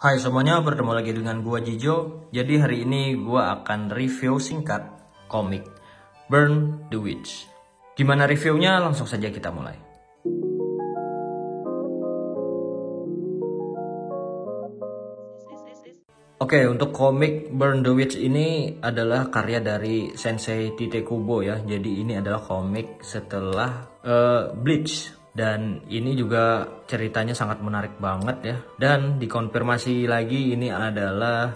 Hai semuanya, bertemu lagi dengan gua Jijo. Jadi hari ini gua akan review singkat komik Burn the Witch. Gimana reviewnya? Langsung saja kita mulai. Oke, untuk komik Burn the Witch ini adalah karya dari Sensei Tite Kubo ya. Jadi ini adalah komik setelah Bleach. Dan ini juga ceritanya sangat menarik banget ya. Dan dikonfirmasi lagi ini adalah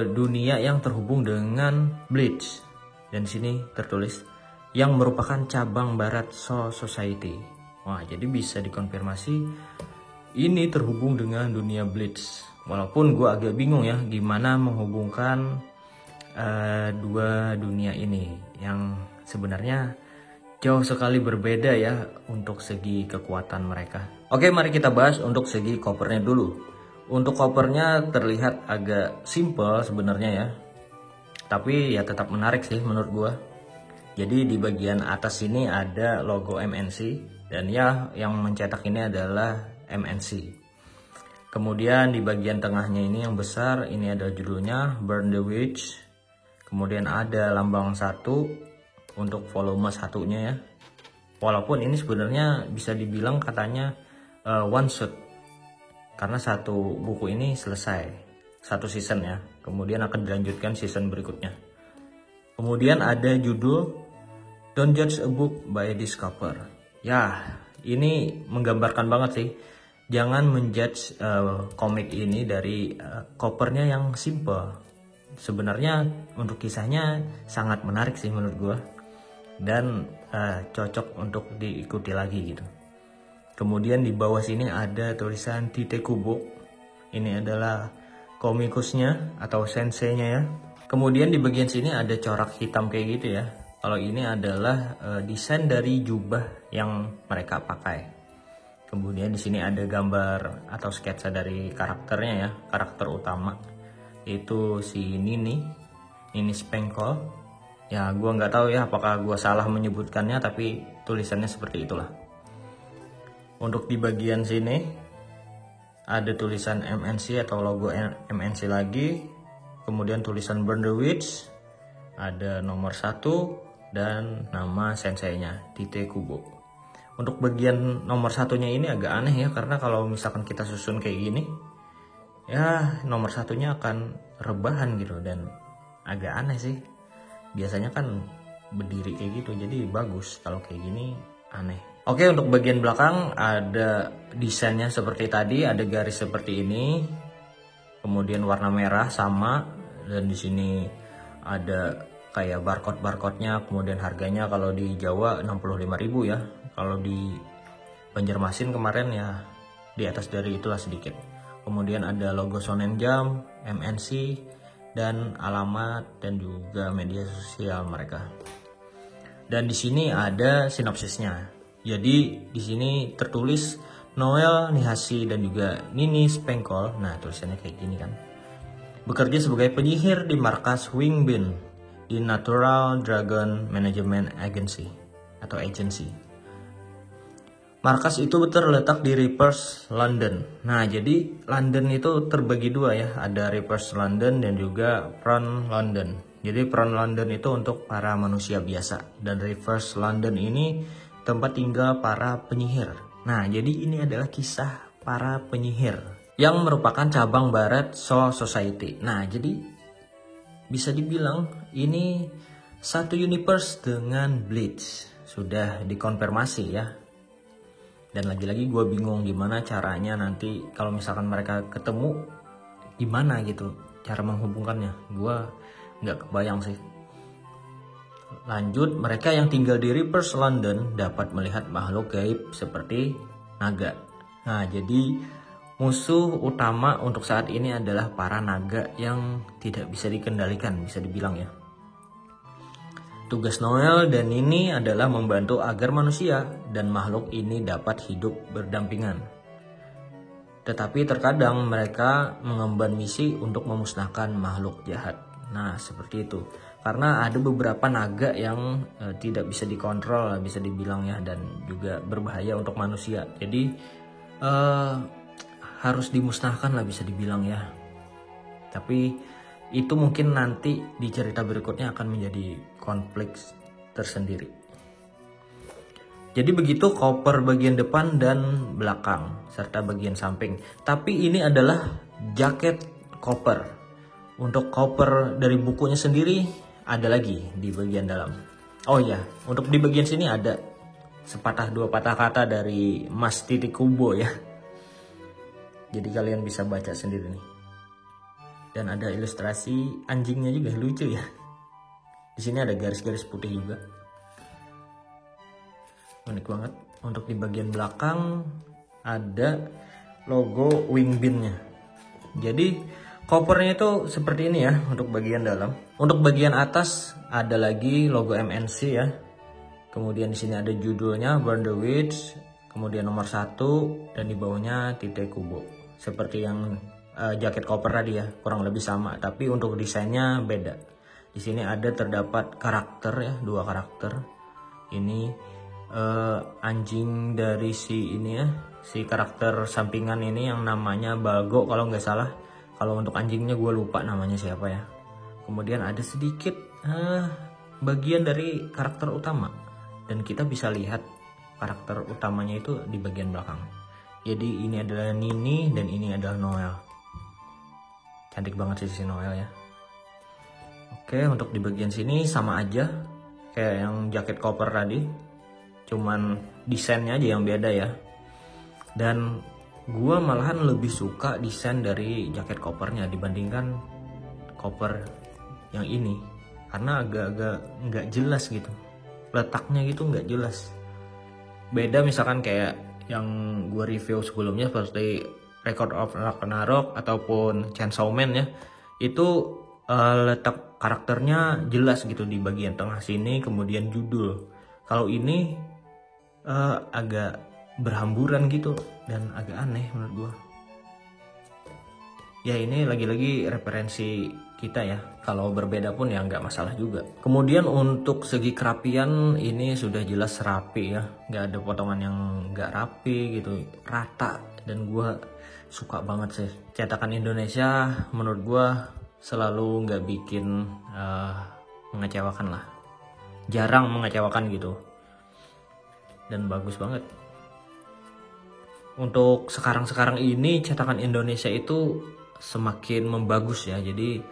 dunia yang terhubung dengan Bleach. Dan di sini tertulis yang merupakan cabang barat Soul Society. Wah, jadi bisa dikonfirmasi ini terhubung dengan dunia Bleach. Walaupun gue agak bingung ya gimana menghubungkan dua dunia ini yang sebenarnya jauh sekali berbeda ya untuk segi kekuatan mereka. Oke, mari kita bahas untuk segi covernya dulu. Untuk covernya terlihat agak simple sebenarnya ya, tapi ya tetap menarik sih menurut gue. Jadi di bagian atas ini ada logo MNC dan ya yang mencetak ini adalah MNC. Kemudian di bagian tengahnya ini yang besar ini ada judulnya Burn the Witch. Kemudian ada lambang 1 untuk volume satunya ya. Walaupun ini sebenarnya bisa dibilang katanya one shot. Karena satu buku ini selesai, satu season ya. Kemudian akan dilanjutkan season berikutnya. Kemudian ada judul Don't Judge a Book by Its Cover. Ya, ini menggambarkan banget sih. Jangan menjudge komik ini dari covernya yang simple. Sebenarnya untuk kisahnya sangat menarik sih menurut gue. Dan cocok untuk diikuti lagi gitu. Kemudian di bawah sini ada tulisan Tite Kubo. Ini adalah komikusnya atau senseinya ya. Kemudian di bagian sini ada corak hitam kayak gitu ya. Kalau ini adalah desain dari jubah yang mereka pakai. Kemudian di sini ada gambar atau sketsa dari karakternya ya, karakter utama itu si Nini Spangle. Ya, gua nggak tahu ya apakah gua salah menyebutkannya, tapi tulisannya seperti itulah. Untuk di bagian sini ada tulisan MNC atau logo MNC lagi, kemudian tulisan Burn the Witch, ada nomor 1 dan nama senseinya Tite Kubo. Untuk bagian nomor 1-nya ini agak aneh ya, karena kalau misalkan kita susun kayak gini ya nomor 1-nya akan rebahan gitu dan agak aneh sih. Biasanya kan berdiri kayak gitu, jadi bagus. Kalau kayak gini aneh. Oke, untuk bagian belakang ada desainnya seperti tadi, ada garis seperti ini. Kemudian warna merah sama, dan di sini ada kayak barcode-nya, kemudian harganya kalau di Jawa 65.000 ya. Kalau di Banjarmasin kemarin ya di atas dari itulah sedikit. Kemudian ada logo Shonen Jump, MNC, dan alamat dan juga media sosial mereka. Dan di sini ada sinopsisnya. Jadi di sini tertulis Noel Nihashi dan juga Nini Spangle. Nah, tulisannya kayak gini kan. Bekerja sebagai penyihir di markas Wingbin di Natural Dragon Management Agency atau agency. Markas itu terletak di Rippers, London. Nah, jadi London itu terbagi dua ya. Ada Rippers London dan juga Front London. Jadi Front London itu untuk para manusia biasa. Dan Rippers London ini tempat tinggal para penyihir. Nah, jadi ini adalah kisah para penyihir yang merupakan cabang barat Soul Society. Nah, jadi bisa dibilang ini satu universe dengan Bleach. Sudah dikonfirmasi ya. Dan lagi-lagi gue bingung gimana caranya nanti kalau misalkan mereka ketemu gimana gitu cara menghubungkannya. Gue nggak kebayang sih. Lanjut, mereka yang tinggal di Rippers London dapat melihat makhluk gaib seperti naga. Nah, jadi musuh utama untuk saat ini adalah para naga yang tidak bisa dikendalikan, bisa dibilang ya. Tugas Noel dan Nini adalah membantu agar manusia dan makhluk ini dapat hidup berdampingan. Tetapi terkadang mereka mengemban misi untuk memusnahkan makhluk jahat. Nah, seperti itu. Karena ada beberapa naga yang tidak bisa dikontrol, bisa dibilang ya, dan juga berbahaya untuk manusia. Jadi harus dimusnahkan lah bisa dibilang ya. Tapi itu mungkin nanti di cerita berikutnya akan menjadi konflik tersendiri. Jadi begitu koper bagian depan dan belakang serta bagian samping. Tapi ini adalah jaket koper. Untuk koper dari bukunya sendiri ada lagi di bagian dalam. Oh iya, untuk di bagian sini ada sepatah dua patah kata dari Mas Titik Kubo ya. Jadi kalian bisa baca sendiri nih. Dan ada ilustrasi anjingnya juga, lucu ya. Di sini ada garis-garis putih juga. Unik banget. Untuk di bagian belakang ada logo Wingbin-nya. Jadi kopernya itu seperti ini ya untuk bagian dalam. Untuk bagian atas ada lagi logo MNC ya. Kemudian di sini ada judulnya Burn the Witch, kemudian nomor 1 dan di bawahnya Titik Kubo. Seperti yang jaket koper tadi ya, kurang lebih sama, tapi untuk desainnya beda. Di sini ada terdapat karakter ya, 2 karakter. Ini anjing dari si ini ya, si karakter sampingan ini yang namanya Balgo kalau nggak salah. Kalau untuk anjingnya gue lupa namanya siapa ya. Kemudian ada sedikit bagian dari karakter utama, dan kita bisa lihat karakter utamanya itu di bagian belakang. Jadi ini adalah Nini dan ini adalah Noel. Cantik banget sih si Noel ya. Oke, untuk di bagian sini sama aja kayak yang jaket koper tadi, cuman desainnya aja yang beda ya. Dan gua malahan lebih suka desain dari jaket kopernya dibandingkan koper yang ini, karena agak-agak nggak jelas gitu, letaknya gitu nggak jelas. Beda misalkan kayak yang gua review sebelumnya seperti Record of Ragnarok ataupun Chainsaw Man ya, itu letak karakternya jelas gitu di bagian tengah sini, kemudian judul. Kalau ini agak berhamburan gitu dan agak aneh menurut gua. Ya ini lagi-lagi referensi kita ya, kalau berbeda pun ya nggak masalah juga. Kemudian untuk segi kerapian ini sudah jelas rapi ya, nggak ada potongan yang nggak rapi gitu, rata. Dan gua suka banget sih cetakan Indonesia, menurut gua selalu nggak bikin mengecewakan lah, jarang mengecewakan gitu, dan bagus banget. Untuk sekarang ini cetakan Indonesia itu semakin membagus ya, jadi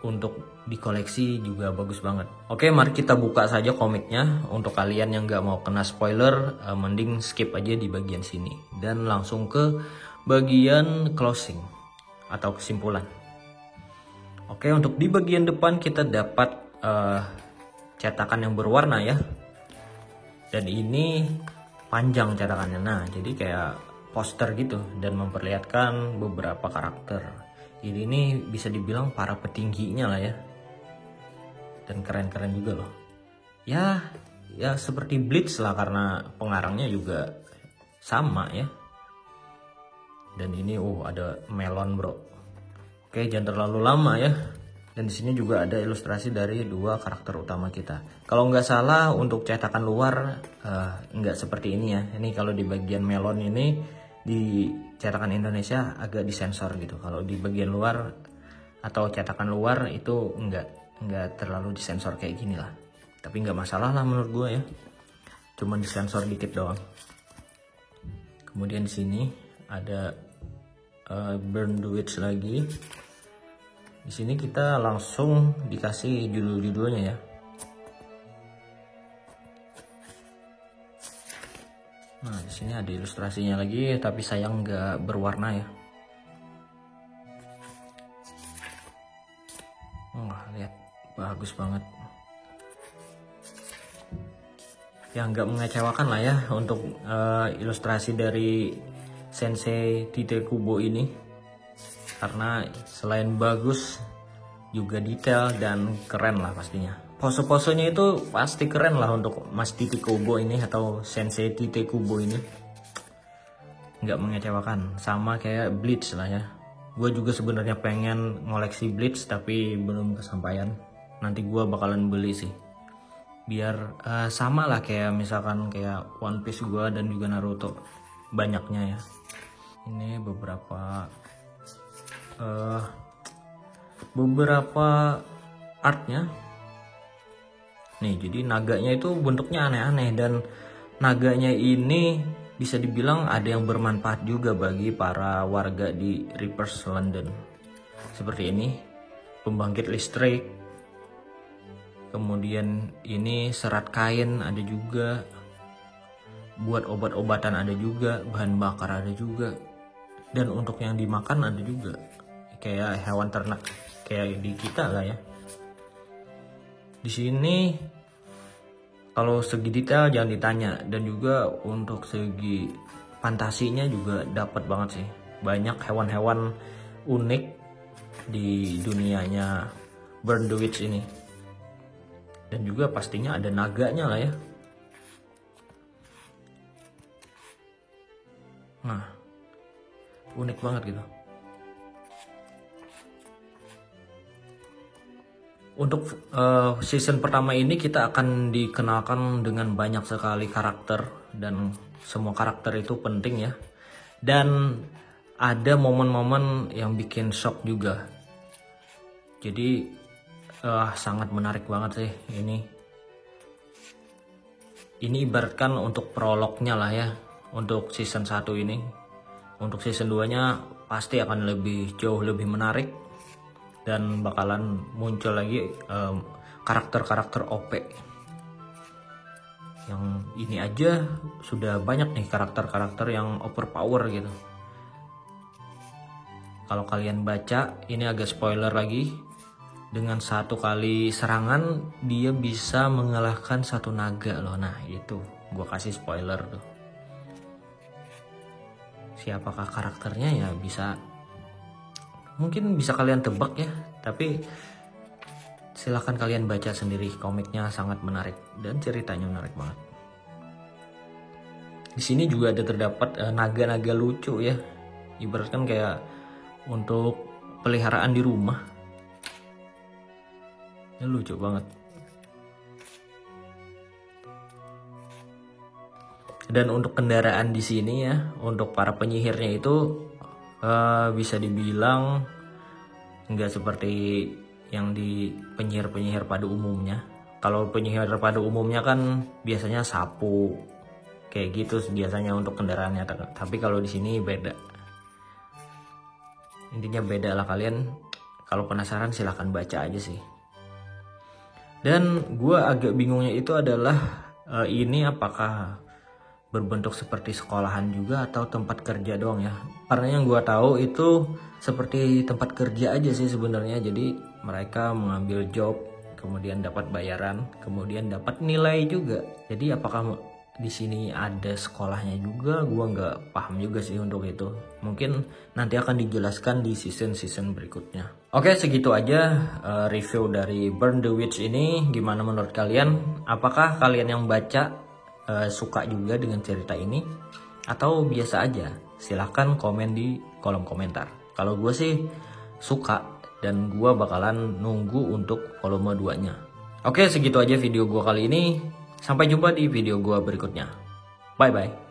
untuk dikoleksi juga bagus banget. Oke, mari kita buka saja komiknya. Untuk kalian yang nggak mau kena spoiler, mending skip aja di bagian sini dan langsung ke bagian closing atau kesimpulan. Oke, untuk di bagian depan kita dapat cetakan yang berwarna ya, dan ini panjang cetakannya. Nah, jadi kayak poster gitu dan memperlihatkan beberapa karakter. Ini bisa dibilang para petingginya lah ya, dan keren-keren juga loh. Ya seperti Bleach lah, karena pengarangnya juga sama ya. Dan ini ada melon bro. Oke, jangan terlalu lama ya. Dan di sini juga ada ilustrasi dari 2 karakter utama kita. Kalau nggak salah untuk cetakan luar nggak seperti ini ya. Ini kalau di bagian melon ini di cetakan Indonesia agak disensor gitu. Kalau di bagian luar atau cetakan luar itu nggak terlalu disensor kayak gini lah. Tapi nggak masalah lah menurut gue ya. Cuman disensor dikit doang. Kemudian di sini ada Burn the Witch lagi. Di sini kita langsung dikasih judul-judulnya ya. Nah, di sini ada ilustrasinya lagi, tapi sayang nggak berwarna ya. Lihat, bagus banget. Ya nggak mengecewakan lah ya untuk ilustrasi dari Sensei Tite Kubo ini, karena selain bagus juga detail dan keren lah pastinya. Pose-posenya itu pasti keren lah untuk Mas Tite Kubo ini atau Sensei Tite Kubo ini. Nggak mengecewakan, sama kayak Bleach lah ya. Gue juga sebenarnya pengen ngoleksi Bleach tapi belum kesampaian. Nanti gue bakalan beli sih, biar sama lah kayak misalkan kayak One Piece gue dan juga Naruto, banyaknya ya. Ini beberapa beberapa artnya. Nih, jadi naganya itu bentuknya aneh-aneh, dan naganya ini bisa dibilang ada yang bermanfaat juga bagi para warga di Reapers London. Seperti ini, pembangkit listrik. Kemudian ini serat kain ada juga. Buat obat-obatan ada juga, bahan bakar ada juga. Dan untuk yang dimakan ada juga. Kayak hewan ternak kayak di kita lah ya. Di sini kalau segi detail jangan ditanya, dan juga untuk segi fantasinya juga dapat banget sih. Banyak hewan-hewan unik di dunianya Burn the Witch ini. Dan juga pastinya ada naganya lah ya. Nah, unik banget gitu. Untuk season pertama ini kita akan dikenalkan dengan banyak sekali karakter, dan semua karakter itu penting ya. Dan ada momen-momen yang bikin shock juga. Jadi sangat menarik banget sih ini. Ini ibaratkan untuk prolognya lah ya untuk season 1 ini. Untuk season 2-nya pasti akan jauh lebih menarik. Dan bakalan muncul lagi karakter-karakter OP. Yang ini aja sudah banyak nih karakter-karakter yang overpower gitu. Kalau kalian baca, ini agak spoiler lagi. Dengan 1 kali serangan dia bisa mengalahkan 1 naga loh. Nah itu gue kasih spoiler tuh. Siapakah karakternya ya mungkin bisa kalian tebak ya, tapi silahkan kalian baca sendiri. Komiknya sangat menarik dan ceritanya menarik banget. Di sini juga ada terdapat naga-naga lucu ya, ibaratkan kayak untuk peliharaan di rumah. Ini lucu banget. Dan untuk kendaraan di sini ya, untuk para penyihirnya itu bisa dibilang nggak seperti yang di penyihir-penyihir pada umumnya. Kalau penyihir pada umumnya kan biasanya sapu kayak gitu biasanya untuk kendaraannya, tapi kalau di sini beda. Intinya beda lah, kalian kalau penasaran silahkan baca aja sih. Dan gue agak bingungnya itu adalah ini apakah berbentuk seperti sekolahan juga atau tempat kerja doang ya. Karena yang gue tahu itu seperti tempat kerja aja sih sebenarnya. Jadi mereka mengambil job, kemudian dapat bayaran, kemudian dapat nilai juga. Jadi apakah di sini ada sekolahnya juga? Gue nggak paham juga sih untuk itu. Mungkin nanti akan dijelaskan di season berikutnya. Oke, segitu aja review dari Burn the Witch ini. Gimana menurut kalian? Apakah kalian yang baca suka juga dengan cerita ini atau biasa aja? Silahkan komen di kolom komentar. Kalau gue sih suka, dan gue bakalan nunggu untuk volume 2-nya. Oke, segitu aja video gue kali ini. Sampai jumpa di video gue berikutnya. Bye bye.